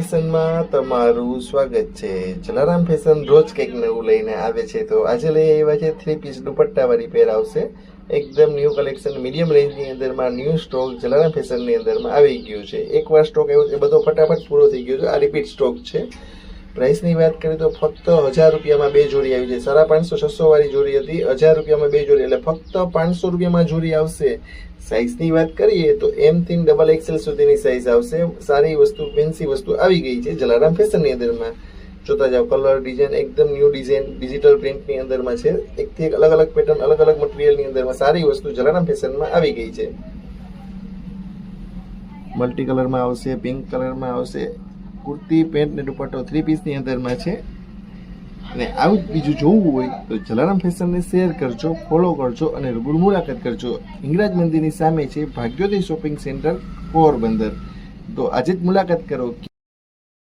ફેશનમાં તમારું સ્વાગત છે। જલારામ ફેશન રોજ કંઈક નવું લઈને આવે છે। તો આજે લઈ આવ્યા છે 3 પીસ દુપટ્ટાવાળી પેર આવશે। એકદમ ન્યૂ કલેક્શન મીડિયમ રેન્જની અંદરમાં ન્યૂ સ્ટોક જલારામ ફેશનની અંદરમાં આવી ગયું છે। એકવાર સ્ટોક આવ્યો છે બધો ફટાફટ પૂરો થઈ ગયો છે। આ રિપીટ સ્ટોક છે। પ્રાઇસની વાત કરીએ તો ફક્ત 1000 રૂપિયામાં બે જોડી આવી છે। 550 600 વાળી જોડી હતી, 1000 રૂપિયામાં બે જોડી, એટલે ફક્ત 500 રૂપિયામાં જોડી આવશે। સાઇઝની વાત કરીએ તો M થી XXL સુધીની સાઇઝ આવશે। સારી વસ્તુ ફેન્સી વસ્તુ આવી ગઈ છે જલારામ ફેશનની અંદરમાં। જોતા જાઓ, કલર ડિઝાઇન એકદમ ન્યૂ ડિઝાઇન ડિજિટલ પ્રિન્ટની અંદરમાં છે। એકથી એક અલગ અલગ પેટર્ન અલગ અલગ મટીરિયલની અંદરમાં સારી વસ્તુ જલારામ ફેશનમાં આવી ગઈ છે। મલ્ટી કલરમાં આવશે, પિંક કલરમાં આવશે। કુર્તી પેન્ટ ને દુપટ્ટો 3 પીસની અંદરમાં છે। અને આવું જ બીજું જોવું હોય તો જલારામ ફેશનને શેર કરજો, ફોલો કરજો અને રૂબરૂ મુલાકાત કરજો। હિંગરાજ મંદિરની સામે છે ભાગ્યોદય શોપિંગ સેન્ટર પોરબંદર। તો આજે જ મુલાકાત કરો।